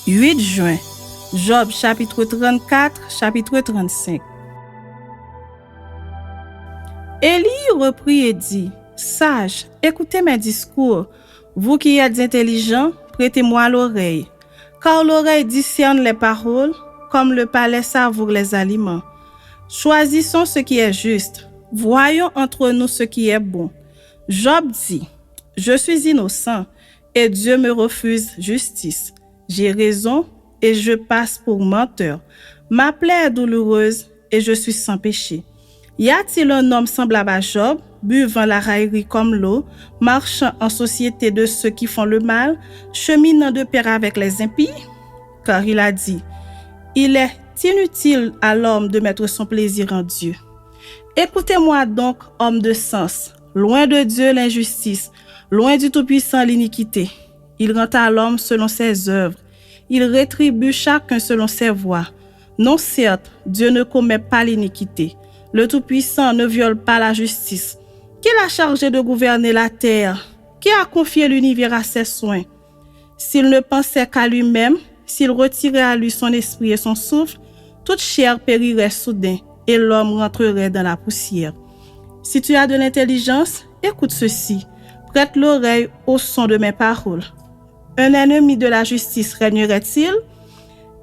8 juin, Job chapitre 34, chapitre 35. Élie reprit et dit, « Sages, écoutez mes discours. Vous qui êtes intelligents, prêtez-moi l'oreille. Car l'oreille discerne les paroles, comme le palais savoure les aliments. Choisissons ce qui est juste. Voyons entre nous ce qui est bon. » Job dit, « Je suis innocent, et Dieu me refuse justice. J'ai raison, et je passe pour menteur. Ma plaie est douloureuse, et je suis sans péché. Y a-t-il un homme semblable à Job, buvant la raillerie comme l'eau, marchant en société de ceux qui font le mal, cheminant de pair avec les impies? Car il a dit, « Il est inutile à l'homme de mettre son plaisir en Dieu. » Écoutez-moi donc, homme de sens, loin de Dieu l'injustice, loin du Tout-Puissant l'iniquité. Il rend à l'homme selon ses œuvres. Il rétribue chacun selon ses voies. Non, certes, Dieu ne commet pas l'iniquité. Le Tout-Puissant ne viole pas la justice. Qui l'a chargé de gouverner la terre? Qui a confié l'univers à ses soins? S'il ne pensait qu'à lui-même, s'il retirait à lui son esprit et son souffle, toute chair périrait soudain et l'homme rentrerait dans la poussière. Si tu as de l'intelligence, écoute ceci. Prête l'oreille au son de mes paroles. Un ennemi de la justice régnerait-il?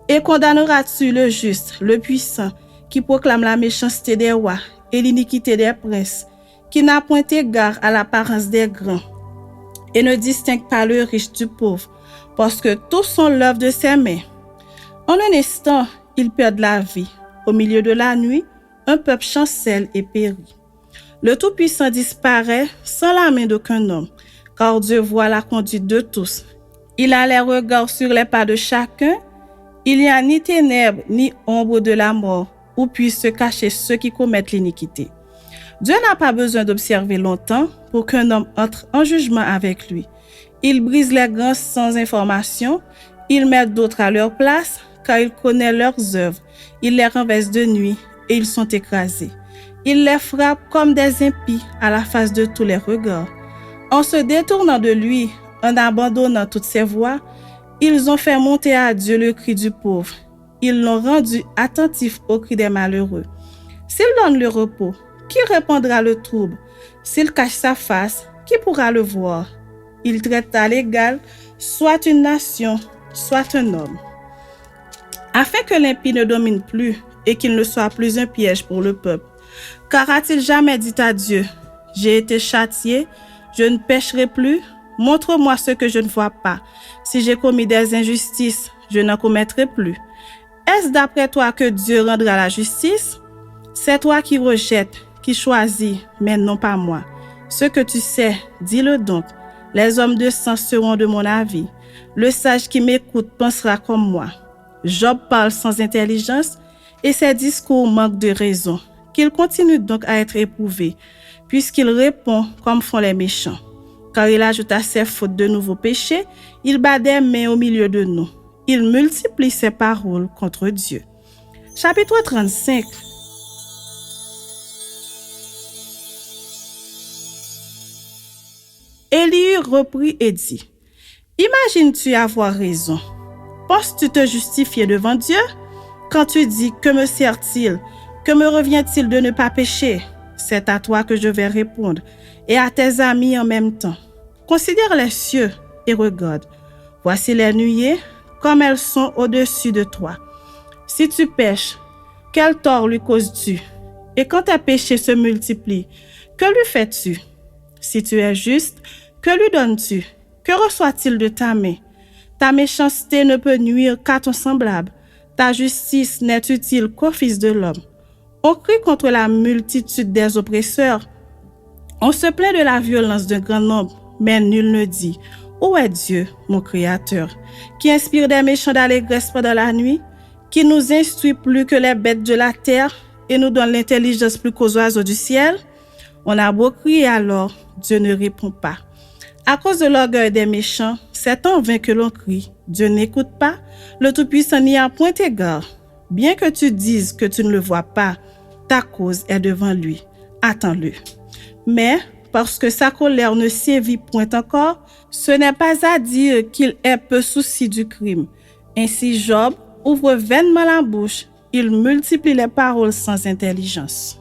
Et condamneras-tu le juste, le puissant, qui proclame la méchanceté des rois et l'iniquité des princes, qui n'a point égard à l'apparence des grands, et ne distingue pas le riche du pauvre, parce que tous sont l'œuvre de ses mains. En un instant, ils perdent la vie. Au milieu de la nuit, un peuple chancelle et périt. Le Tout-Puissant disparaît sans la main d'aucun homme, car Dieu voit la conduite de tous. Il a les regards sur les pas de chacun. Il n'y a ni ténèbres ni ombre de la mort, où puissent se cacher ceux qui commettent l'iniquité. Dieu n'a pas besoin d'observer longtemps pour qu'un homme entre en jugement avec lui. Il brise les grands sans information, il met d'autres à leur place, car il connaît leurs œuvres. Il les renverse de nuit et ils sont écrasés. Il les frappe comme des impies à la face de tous les regards. En se détournant de lui, en abandonnant toutes ses voies, ils ont fait monter à Dieu le cri du pauvre. Ils l'ont rendu attentif au cri des malheureux. S'il donne le repos, qui répandra le trouble? S'il cache sa face, qui pourra le voir? Il traite à l'égal soit une nation, soit un homme. Afin que l'impie ne domine plus et qu'il ne soit plus un piège pour le peuple. Car a-t-il jamais dit à Dieu, « J'ai été châtié, je ne pécherai plus, montre-moi ce que je ne vois pas. Si j'ai commis des injustices, je n'en commettrai plus. » Est-ce d'après toi que Dieu rendra la justice? C'est toi qui rejettes, qui choisis, mais non pas moi. Ce que tu sais, dis-le donc. Les hommes de sens seront de mon avis. Le sage qui m'écoute pensera comme moi. Job parle sans intelligence et ses discours manquent de raison. Qu'il continue donc à être éprouvé, puisqu'il répond comme font les méchants. Car il ajoute à ses fautes de nouveaux péchés, il bat des mains au milieu de nous. Il multiplie ses paroles contre Dieu. Chapitre 35. Élie reprit et dit, « Imagines-tu avoir raison? Penses-tu te justifier devant Dieu? Quand tu dis, que me sert-il? Que me revient-il de ne pas pécher? C'est à toi que je vais répondre, et à tes amis en même temps. Considère les cieux et regarde. Voici les nuées, comme elles sont au-dessus de toi. Si tu pèches, quel tort lui causes-tu? Et quand tes péchés se multiplient, que lui fais-tu? Si tu es juste, que lui donnes-tu? Que reçoit-il de ta main? Ta méchanceté ne peut nuire qu'à ton semblable. Ta justice n'est utile qu'au Fils de l'homme. On crie contre la multitude des oppresseurs. On se plaint de la violence d'un grand nombre, mais nul ne dit, « Où est Dieu, mon Créateur, qui inspire des méchants d'allégresse pendant la nuit, qui nous instruit plus que les bêtes de la terre et nous donne l'intelligence plus qu'aux oiseaux du ciel? » On a beau crier alors, Dieu ne répond pas. À cause de l'orgueil des méchants, c'est en vain que l'on crie. Dieu n'écoute pas, le Tout-Puissant n'y a point égard. Bien que tu dises que tu ne le vois pas, ta cause est devant lui. Attends-le. Mais, parce que sa colère ne sévit point encore, ce n'est pas à dire qu'il ait peu souci du crime. Ainsi Job ouvre vainement la bouche, il multiplie les paroles sans intelligence.